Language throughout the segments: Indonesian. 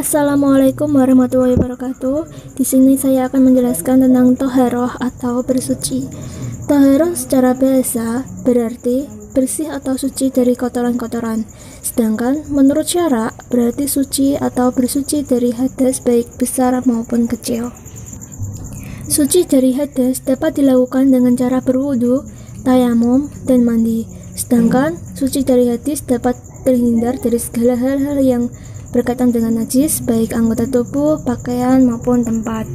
Assalamualaikum warahmatullahi wabarakatuh. Di sini saya akan menjelaskan tentang toharoh atau bersuci. Toharoh secara bahasa berarti bersih atau suci dari kotoran-kotoran. Sedangkan menurut syara berarti suci atau bersuci dari hadas baik besar maupun kecil. Suci dari hadas dapat dilakukan dengan cara berwudu, tayamum, dan mandi. Sedangkan suci dari hadis dapat terhindar dari segala hal-hal yang berkaitan dengan najis, baik anggota tubuh, pakaian, maupun tempat.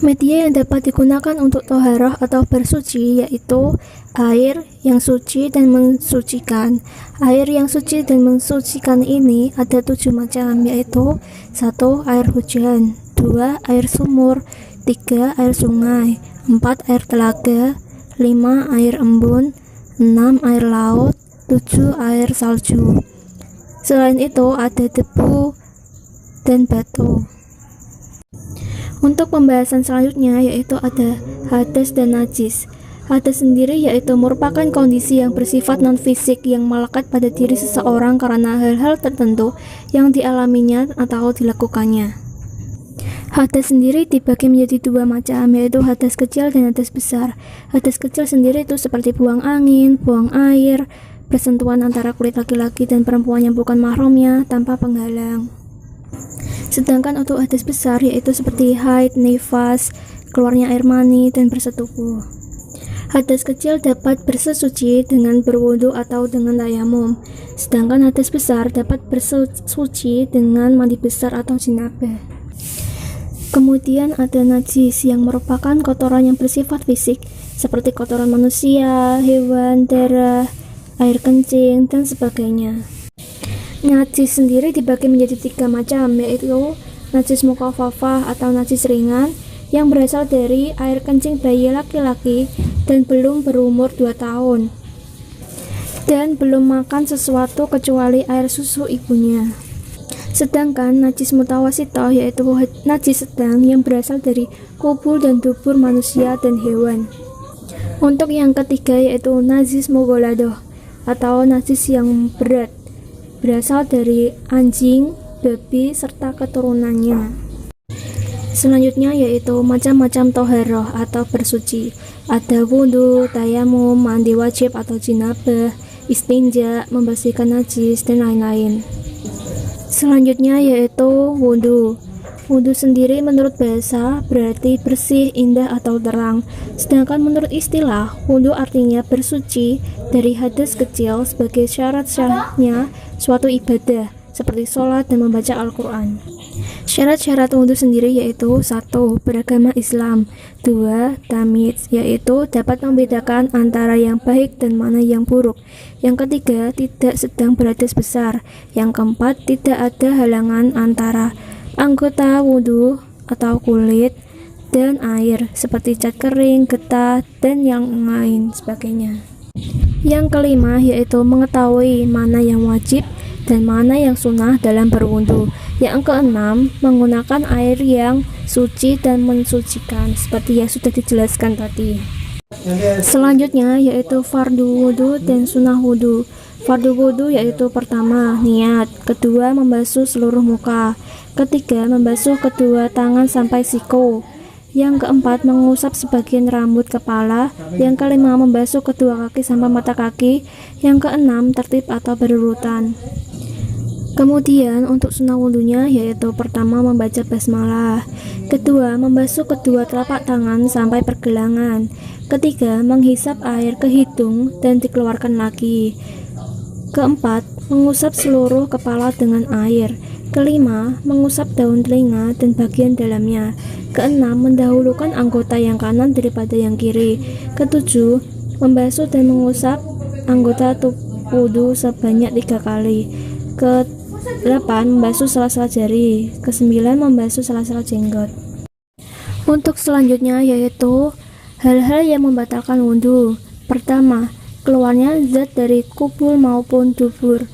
Media yang dapat digunakan untuk toharoh atau bersuci yaitu air yang suci dan mensucikan. Air yang suci dan mensucikan ini ada 7 macam, yaitu 1. Air hujan, 2. Air sumur, 3. Air sungai, 4. Air telaga, 5. Air embun, 6. Air laut, 7. Air salju. Selain itu ada debu dan batu. Untuk pembahasan selanjutnya yaitu ada hadas dan najis. Hadas sendiri yaitu merupakan kondisi yang bersifat non-fisik yang melekat pada diri seseorang karena hal-hal tertentu yang dialaminya atau dilakukannya. Hadas sendiri dibagi menjadi 2 macam, yaitu hadas kecil dan hadas besar. Hadas kecil sendiri itu seperti buang angin, buang air, bersentuhan antara kulit laki-laki dan perempuan yang bukan mahramnya tanpa penghalang. Sedangkan untuk hadas besar yaitu seperti haid, nifas, keluarnya air mani, dan bersetubuh. Hadas kecil dapat bersesuci dengan berwudu atau dengan tayamum. Sedangkan hadas besar dapat bersesuci dengan mandi besar atau jinabah. Kemudian ada najis yang merupakan kotoran yang bersifat fisik seperti kotoran manusia, hewan, darah, air kencing, dan sebagainya. Najis sendiri dibagi menjadi 3 macam, yaitu najis mukhafafah atau najis ringan yang berasal dari air kencing bayi laki-laki dan belum berumur 2 tahun dan belum makan sesuatu kecuali air susu ibunya. Sedangkan najis mutawasitoh yaitu najis sedang yang berasal dari kubul dan dubur manusia dan hewan. Untuk yang ketiga yaitu najis mughaladoh atau najis yang berat, berasal dari anjing, babi, serta keturunannya. Selanjutnya yaitu macam-macam toharoh atau bersuci. Ada wudu, tayamum, mandi wajib atau jinabah, istinja, membersihkan najis, dan lain-lain. Selanjutnya yaitu wudu. Wudu sendiri menurut bahasa berarti bersih, indah, atau terang. Sedangkan menurut istilah, wudu artinya bersuci dari hadas kecil sebagai syarat sahnya suatu ibadah seperti sholat dan membaca Al-Quran. Syarat-syarat wudu sendiri yaitu 1. Beragama Islam, 2. Tamyiz, yaitu dapat membedakan antara yang baik dan mana yang buruk. Yang ketiga, tidak sedang berhadas besar. Yang keempat, tidak ada halangan antara anggota wudu atau kulit dan air seperti cat kering, getah, dan yang lain sebagainya. Yang kelima yaitu mengetahui mana yang wajib dan mana yang sunnah dalam berwudu. Yang keenam, menggunakan air yang suci dan mensucikan seperti yang sudah dijelaskan tadi. Selanjutnya yaitu fardu wudu dan sunnah wudu. Fardu wudu yaitu pertama, niat, kedua, membasuh seluruh muka, ketiga, membasuh kedua tangan sampai siku, yang keempat, mengusap sebagian rambut kepala, yang kelima, membasuh kedua kaki sampai mata kaki, yang keenam, tertib atau berurutan. Kemudian untuk sunnah wudunya yaitu pertama, membaca basmalah, kedua, membasuh kedua telapak tangan sampai pergelangan, ketiga, menghisap air ke hidung dan dikeluarkan lagi, keempat, mengusap seluruh kepala dengan air, kelima, mengusap daun telinga dan bagian dalamnya, keenam, mendahulukan anggota yang kanan daripada yang kiri, ketujuh, membasuh dan mengusap anggota wudu sebanyak 3 kali, ke-8, membasuh sela-sela jari, ke-9, membasuh sela-sela jenggot. Untuk selanjutnya yaitu hal-hal yang membatalkan wudu. Pertama, keluarnya zat dari kubul maupun dubur.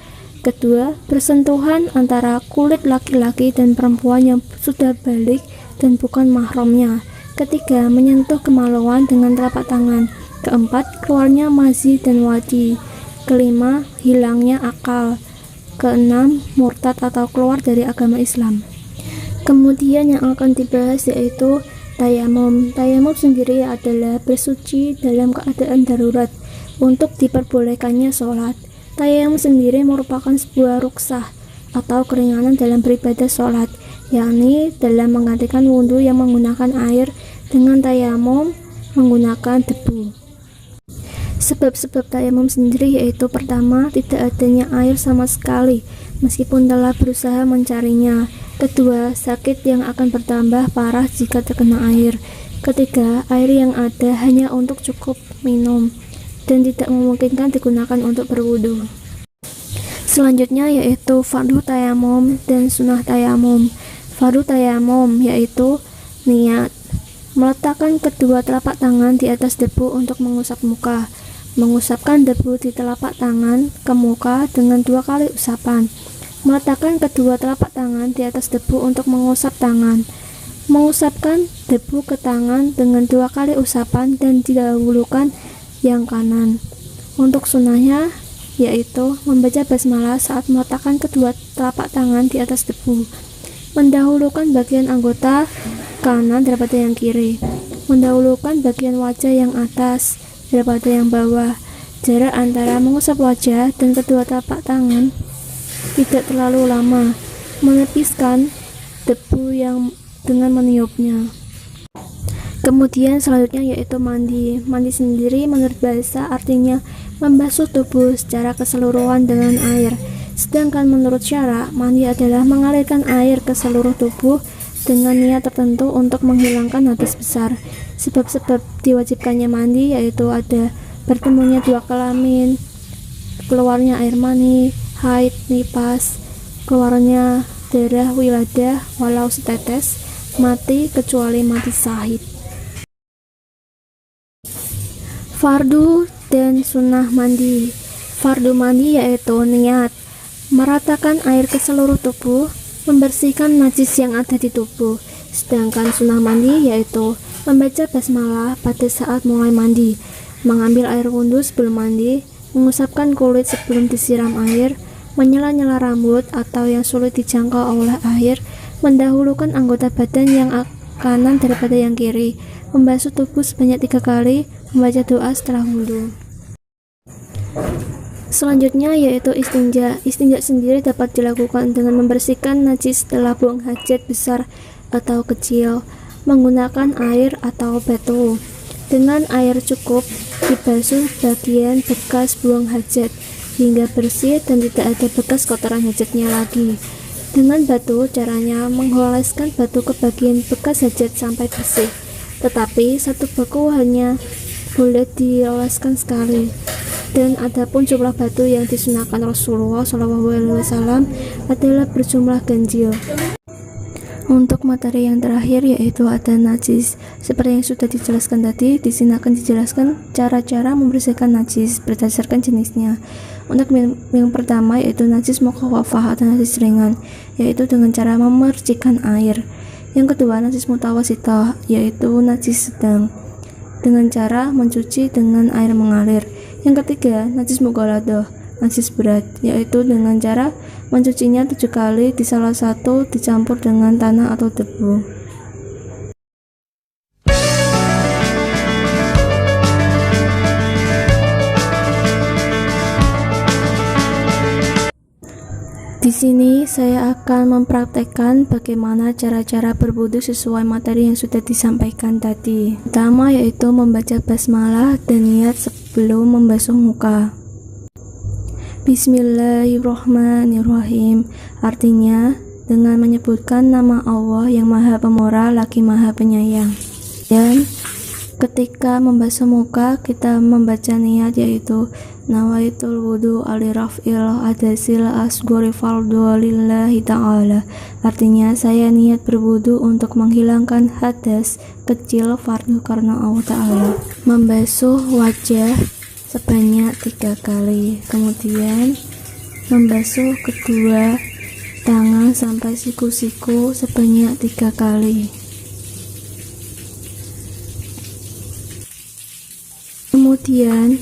Kedua, bersentuhan antara kulit laki-laki dan perempuan yang sudah balik dan bukan mahramnya. Ketiga, menyentuh kemaluan dengan telapak tangan. Keempat, keluarnya mazi dan wadi. Kelima, hilangnya akal. Keenam, murtad atau keluar dari agama Islam. Kemudian yang akan dibahas yaitu tayamum. Tayamum sendiri adalah bersuci dalam keadaan darurat untuk diperbolehkannya sholat. Tayamum sendiri merupakan sebuah ruksah atau keringanan dalam beribadah sholat, yakni dalam menggantikan wudhu yang menggunakan air dengan tayamum menggunakan debu. Sebab-sebab tayamum sendiri yaitu pertama, tidak adanya air sama sekali meskipun telah berusaha mencarinya. Kedua, sakit yang akan bertambah parah jika terkena air. Ketiga, air yang ada hanya untuk cukup minum dan tidak memungkinkan digunakan untuk berwudu. Selanjutnya yaitu fardu tayamum dan sunnah tayamum. Fardu tayamum yaitu niat, meletakkan kedua telapak tangan di atas debu untuk mengusap muka, mengusapkan debu di telapak tangan ke muka dengan 2 kali usapan, meletakkan kedua telapak tangan di atas debu untuk mengusap tangan, mengusapkan debu ke tangan dengan 2 kali usapan dan didahulukan yang kanan. Untuk sunnahnya yaitu membaca basmalah saat meletakkan kedua telapak tangan di atas debu, mendahulukan bagian anggota kanan daripada yang kiri, mendahulukan bagian wajah yang atas daripada yang bawah. Jarak antara mengusap wajah dan kedua telapak tangan tidak terlalu lama, menepiskan debu yang dengan meniupnya. Kemudian selanjutnya yaitu mandi. Mandi sendiri menurut bahasa artinya membasuh tubuh secara keseluruhan dengan air. Sedangkan menurut syara, mandi adalah mengalirkan air ke seluruh tubuh dengan niat tertentu untuk menghilangkan hadas besar. Sebab-sebab diwajibkannya mandi yaitu ada bertemunya 2 kelamin, keluarnya air mani, haid, nifas, keluarnya darah wiladah walau setetes, mati kecuali mati syahid. Fardu dan sunnah mandi. Fardu mandi yaitu niat, meratakan air ke seluruh tubuh, membersihkan najis yang ada di tubuh. Sedangkan sunnah mandi yaitu membaca basmalah pada saat mulai mandi, mengambil air wudhu sebelum mandi, mengusapkan kulit sebelum disiram air, menyela-nyela rambut atau yang sulit dijangkau oleh air, mendahulukan anggota badan yang kanan daripada yang kiri, membasuh tubuh sebanyak 3 kali, membaca doa setelah wudhu. Selanjutnya yaitu istinja. Istinja sendiri dapat dilakukan dengan membersihkan najis setelah buang hajat besar atau kecil, menggunakan air atau batu. Dengan air cukup, dibasuh bagian bekas buang hajat hingga bersih dan tidak ada bekas kotoran hajatnya lagi. Dengan batu, caranya mengoleskan batu ke bagian bekas hajat sampai bersih. Tetapi satu baku hanya boleh dioleskan sekali. Dan adapun jumlah batu yang disunahkan Rasulullah SAW adalah berjumlah ganjil. Untuk materi yang terakhir yaitu ada najis. Seperti yang sudah dijelaskan tadi, di sini akan dijelaskan cara-cara membersihkan najis berdasarkan jenisnya. Untuk yang pertama yaitu najis mukhafafah atau najis ringan, yaitu dengan cara memercikkan air. Yang kedua najis mutawasithah, yaitu najis sedang, dengan cara mencuci dengan air mengalir. Yang ketiga najis mughaladah, najis berat, yaitu dengan cara mencucinya 7 kali, di salah satu dicampur dengan tanah atau debu. Di sini saya akan mempraktekkan bagaimana cara-cara berwudu sesuai materi yang sudah disampaikan tadi. Pertama yaitu membaca basmalah dan niat sebelum membasuh muka. Bismillahirrahmanirrahim, artinya dengan menyebutkan nama Allah yang Maha Pemurah lagi Maha Penyayang. Dan ketika membasuh muka kita membaca niat yaitu nawaitul wudu aliraf'il adasil asghari fardhu lillahi ta'ala, artinya saya niat berwudu untuk menghilangkan hadas kecil fardu karena Allah Ta'ala. Membasuh wajah sebanyak 3 kali, kemudian membasuh kedua tangan sampai siku-siku sebanyak 3 kali. Kemudian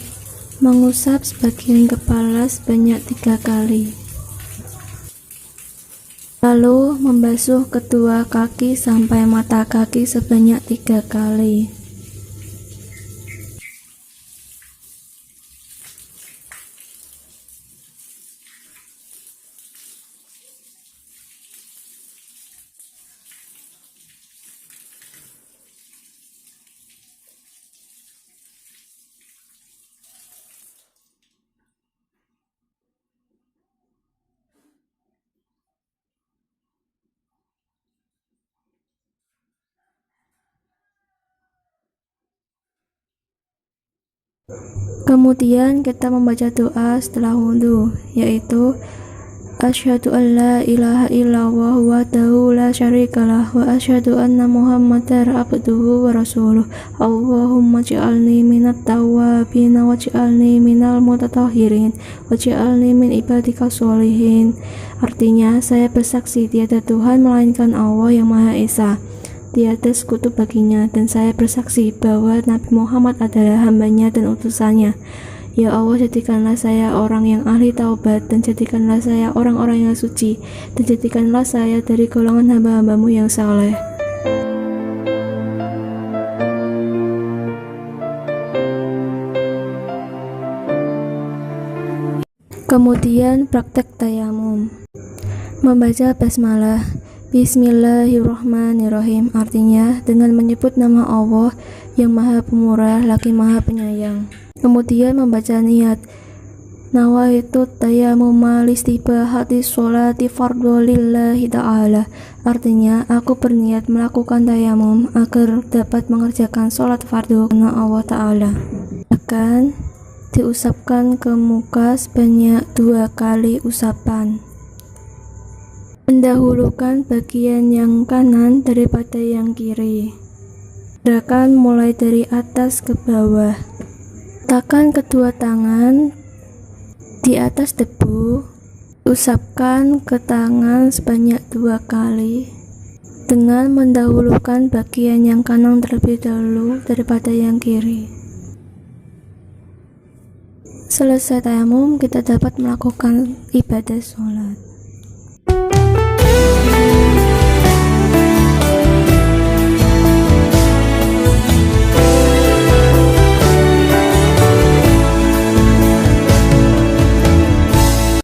mengusap sebagian kepala sebanyak 3 kali. Lalu membasuh kedua kaki sampai mata kaki sebanyak 3 kali. Kemudian kita membaca doa setelah wudhu, yaitu Asyhadu an la ilaha illallah wahdahu la syarikalah wa asyhadu anna Muhammadar abduhu wa rasuluh. Allahumma ij'alni minat tawwabin waj'alni minal mutatahhirin waj'alni min ibadikas sholihin. Artinya, saya bersaksi tiada Tuhan melainkan Allah yang Maha Esa, tiada sekutu baginya, dan saya bersaksi bahwa Nabi Muhammad adalah hambanya dan utusannya. Ya Allah, jadikanlah saya orang yang ahli taubat, dan jadikanlah saya orang-orang yang suci, dan jadikanlah saya dari golongan hamba-hambamu yang saleh. Kemudian praktek tayamum. Membaca basmalah. Bismillahirrahmanirrahim, artinya dengan menyebut nama Allah yang Maha Pemurah lagi Maha Penyayang. Kemudian membaca niat. Nawaitu tayammuma listibahati sholati fardhu lillahi ta'ala, artinya aku berniat melakukan tayamum agar dapat mengerjakan sholat fardu karena Allah Ta'ala. Akan diusapkan ke muka sebanyak 2 kali usapan. Mendahulukan bagian yang kanan daripada yang kiri. Gerakan mulai dari atas ke bawah. Letakkan kedua tangan di atas debu. Usapkan ke tangan sebanyak 2 kali dengan mendahulukan bagian yang kanan terlebih dahulu daripada yang kiri. Selesai tayamum, kita dapat melakukan ibadah sholat.